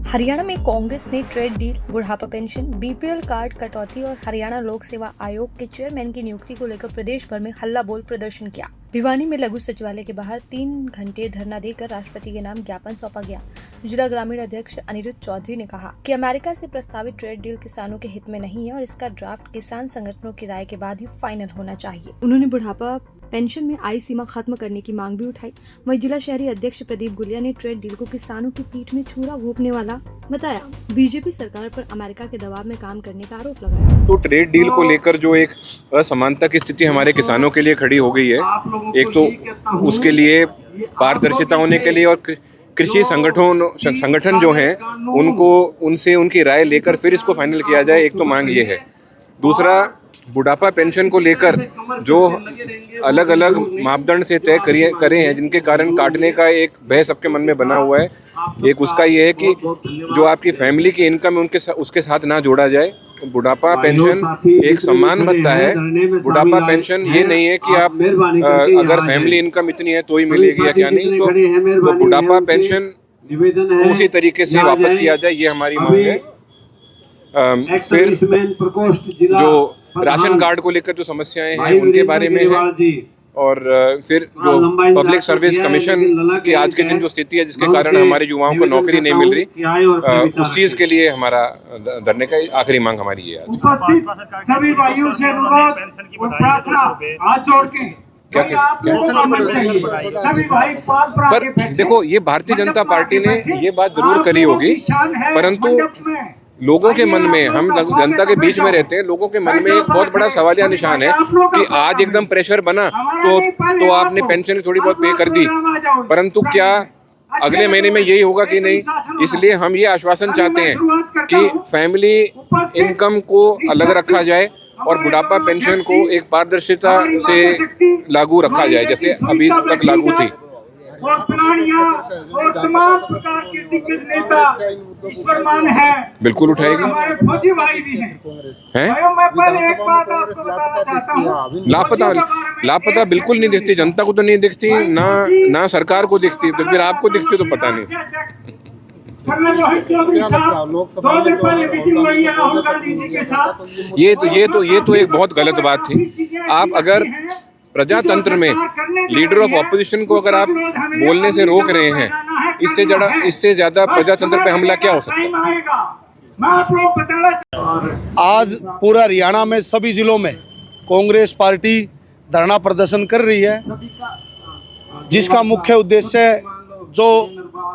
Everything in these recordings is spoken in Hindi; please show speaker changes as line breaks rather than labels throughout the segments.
हरियाणा में कांग्रेस ने ट्रेड डील, बुढ़ापा पेंशन, बीपीएल कार्ड कटौती और हरियाणा लोक सेवा आयोग के चेयरमैन की नियुक्ति को लेकर प्रदेश भर में हल्ला बोल प्रदर्शन किया। भिवानी में लघु सचिवालय के बाहर 3 घंटे धरना देकर राष्ट्रपति के नाम ज्ञापन सौंपा गया। जिला ग्रामीण अध्यक्ष अनिरुद्ध चौधरी ने कहा कि अमेरिका से प्रस्तावित ट्रेड डील किसानों के हित में नहीं है और इसका ड्राफ्ट किसान संगठनों की राय के बाद ही फाइनल होना चाहिए। उन्होंने बुढ़ापा पेंशन में आयु सीमा खत्म करने की मांग भी उठाई। वहीं जिला शहरी अध्यक्ष प्रदीप गुलिया ने ट्रेड डील को किसानों की पीठ में छुरा घोंपने वाला बताया। बीजेपी सरकार पर अमेरिका के दबाव में काम करने का आरोप लगाया।
तो ट्रेड डील को लेकर जो एक असमानता की स्थिति हमारे किसानों के लिए खड़ी हो गई है, एक तो उसके लिए पारदर्शिता होने के लिए और कृषि संगठन जो हैं उनसे उनकी राय लेकर फिर इसको फाइनल किया जाए, एक तो मांग ये है। दूसरा, बुढ़ापा पेंशन को लेकर जो अलग अलग मापदंड से तय करे हैं, जिनके कारण काटने का एक भय सबके मन में बना हुआ है। एक उसका ये है कि जो आपकी फैमिली की इनकम है उसके साथ ना जोड़ा जाए। बुढ़ापा पेंशन एक सम्मान भत्ता है। बुढ़ापा पेंशन ये नहीं है कि आप अगर फैमिली इनकम इतनी है तो ही मिलेगी या क्या नहीं। तो बुढ़ापा पेंशन उसी तरीके से वापस किया जाए, ये हमारी मांग है। फिर जो राशन कार्ड को लेकर जो समस्याएं हैं उनके बारे में है, और फिर जो पब्लिक सर्विस कमीशन की आज के दिन जो स्थिति है जिसके कारण हमारे युवाओं को नौकरी नहीं मिल रही, उस चीज के लिए हमारा धरने का आखिरी मांग हमारी है।
सभी भाइयों से अनुरोध और प्रार्थना, हाथ जोड़ के
पर देखो, ये भारतीय जनता पार्टी ने ये बात जरूर करी होगी, परंतु लोगों के मन में, हम जनता के बीच में रहते हैं, लोगों के मन में एक बहुत बड़ा सवालिया निशान है कि आज एकदम प्रेशर बना तो आपने पेंशन थोड़ी बहुत पे कर दी, परंतु क्या अगले महीने में यही होगा कि नहीं। इसलिए हम ये आश्वासन चाहते हैं कि फैमिली इनकम को अलग रखा जाए और बुढ़ापा पेंशन को एक पारदर्शिता से लागू रखा जाए जैसे अभी तक लागू थी।
और प्राणियां और तमाम प्रकार के दिग्गज नेता इस पर मान है,
बिल्कुल उठाएगी।
हमारे फौजी भाई भी हैं। मैं पहले एक बात आपको बताना चाहता हूं,
लापता बिल्कुल नहीं दिखती, जनता को तो नहीं दिखती, ना सरकार को दिखती, तो फिर आपको दिखती तो पता नहीं। ये तो एक बहुत गलत बात थी। आप अगर प्रजातंत्र में लीडर ऑफ ऑपोजिशन को अगर आप बोलने से रोक रहे हैं, इससे ज्यादा प्रजातंत्र पे हमला क्या हो सकता है।
आज पूरा हरियाणा में सभी जिलों में कांग्रेस पार्टी धरना प्रदर्शन कर रही है, जिसका मुख्य उद्देश्य जो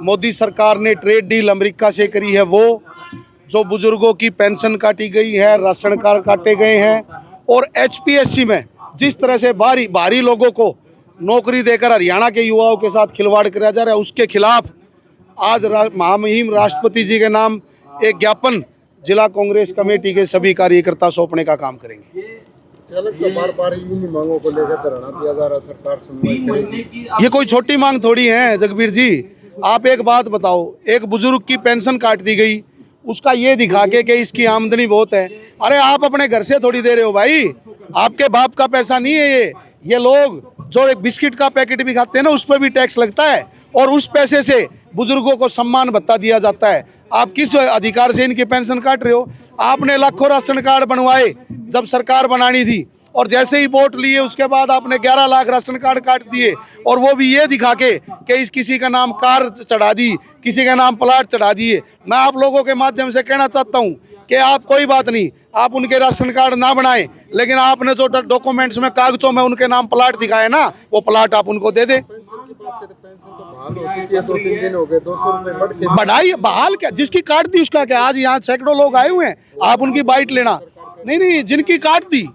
मोदी सरकार ने ट्रेड डील अमेरिका से करी है, वो जो बुजुर्गों की पेंशन काटी गई है, राशन कार्ड काटे गए हैं, और एचपीएससी में जिस तरह से बाहरी लोगों को नौकरी देकर हरियाणा के युवाओं के साथ खिलवाड़ किया जा रहा है, उसके खिलाफ आज महामहिम राष्ट्रपति जी के नाम एक ज्ञापन जिला कांग्रेस कमेटी के सभी कार्यकर्ता सौंपने का काम करेंगे।
बार-बार इन्हीं मांगों को लेकर धरना दिया जा रहा है, सरकार सुनवाई करेगी।
ये कोई छोटी मांग थोड़ी है जगबीर जी। आप एक बात बताओ, एक बुजुर्ग की पेंशन काट दी गई, उसका ये दिखा के कि इसकी आमदनी बहुत है। अरे आप अपने घर से थोड़ी दे रहे हो भाई, आपके बाप का पैसा नहीं है ये लोग जो एक बिस्किट का पैकेट भी खाते हैं ना, उस पर भी टैक्स लगता है, और उस पैसे से बुजुर्गों को सम्मान भत्ता दिया जाता है। आप किस अधिकार से इनकी पेंशन काट रहे हो। आपने लाखों राशन कार्ड बनवाए जब सरकार बनानी थी, और जैसे ही वोट लिए उसके बाद आपने 11 लाख राशन कार्ड काट दिए, और वो भी ये दिखा के कि किसी का नाम कार चढ़ा दी, किसी का नाम प्लाट चढ़ा दिए। मैं आप लोगों के माध्यम से कहना चाहता हूँ कि आप कोई बात नहीं, आप उनके राशन कार्ड ना बनाएं, लेकिन आपने जो डॉक्यूमेंट्स में कागजों में उनके नाम प्लाट दिखाए ना, वो प्लाट आप उनको दे दें। बढ़ाई बहाल क्या, जिसकी काट दी उसका क्या। आज यहाँ सैकड़ों लोग आए हुए हैं, आप उनकी बाइट लेना नहीं, जिनकी काट दी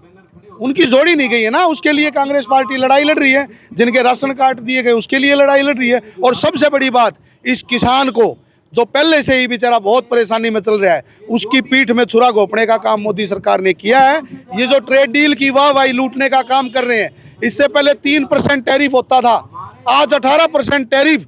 उनकी जोड़ी नहीं गई है ना, उसके लिए कांग्रेस पार्टी लड़ाई लड़ रही है। जिनके राशन कार्ड दिए गए उसके लिए लड़ाई लड़ रही है। और सबसे बड़ी बात, इस किसान को जो पहले से ही बेचारा बहुत परेशानी में चल रहा है, उसकी पीठ में छुरा घोंपने का काम मोदी सरकार ने किया है। ये जो ट्रेड डील की वाहवाही लूटने का काम कर रहे हैं, इससे पहले 3% टैरिफ होता था, आज 18% टैरिफ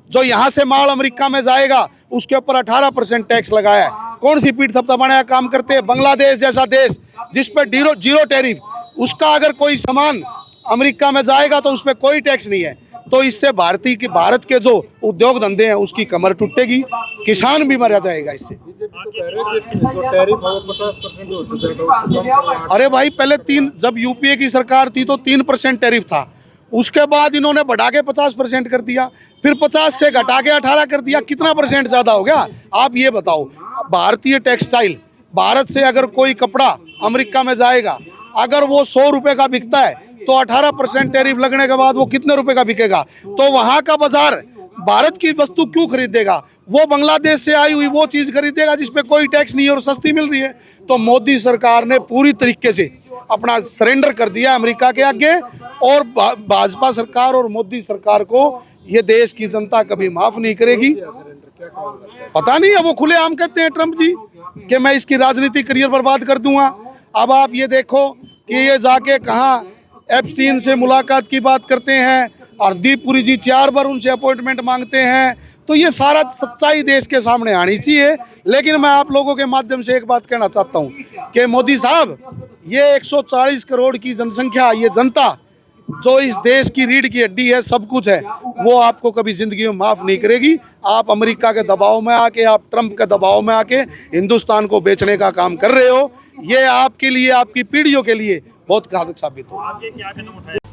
जो यहाँ से माल अमेरिका में जाएगा उसके ऊपर 18% टैक्स लगाया है। कौन सी पीठ थपथपाने का काम करते हैं। बांग्लादेश जैसा देश जिस पर जीरो टैरिफ, उसका अगर कोई सामान अमेरिका में जाएगा तो उस पर कोई टैक्स नहीं है। तो इससे भारत के जो उद्योग धंधे हैं उसकी कमर टूटेगी, किसान भी मारा जाएगा इससे।
बीजेपी तो कह रहे हैं कि जो टैरिफ है वो 50% हो चुका था, उसको कम करवा।
अरे भाई पहले जब यूपीए की सरकार थी तो 3% टैरिफ था, उसके बाद इन्होंने बढ़ा के 50% कर दिया, फिर 50 से घटा के 18 कर दिया, कितना परसेंट ज़्यादा हो गया? आप ये बताओ, भारतीय टेक्सटाइल, भारत से अगर कोई कपड़ा अमेरिका में जाएगा, अगर वो 100 रुपये का बिकता है तो 18% टैरिफ लगने के बाद वो कितने रुपए का बिकेगा? तो वहाँ का बाजार भारत की वस्तु क्यों खरीदेगा? वो बांग्लादेश से आई हुई वो चीज़ खरीदेगा जिसपे कोई टैक्स नहीं है और सस्ती मिल रही है। तो मोदी सरकार ने पूरी तरीके से अपना सरेंडर कर दिया अमेरिका के आगे, और भाजपा सरकार और मोदी सरकार को ये देश की जनता कभी माफ नहीं करेगी। पता नहीं है, वो खुलेआम कहते हैं ट्रम्प जी कि मैं इसकी राजनीतिक करियर बर्बाद कर दूंगा। अब आप ये देखो कि ये जाके कहाँ एप्स्टीन से मुलाकात की बात करते हैं, हरदीप पुरी जी 4 बार उनसे अपॉइंटमेंट मांगते हैं। तो ये सारा सच्चाई देश के सामने आनी चाहिए। लेकिन मैं आप लोगों के माध्यम से एक बात कहना चाहता हूँ कि मोदी साहब, ये 140 करोड़ की जनसंख्या, ये जनता जो इस देश की रीढ़ की हड्डी है, सब कुछ है, वो आपको कभी जिंदगी में माफ नहीं करेगी। आप अमेरिका के दबाव में आके, आप ट्रंप के दबाव में आके हिंदुस्तान को बेचने का काम कर रहे हो। ये आपके लिए, आपकी पीढ़ियों के लिए बहुत घातक साबित हो।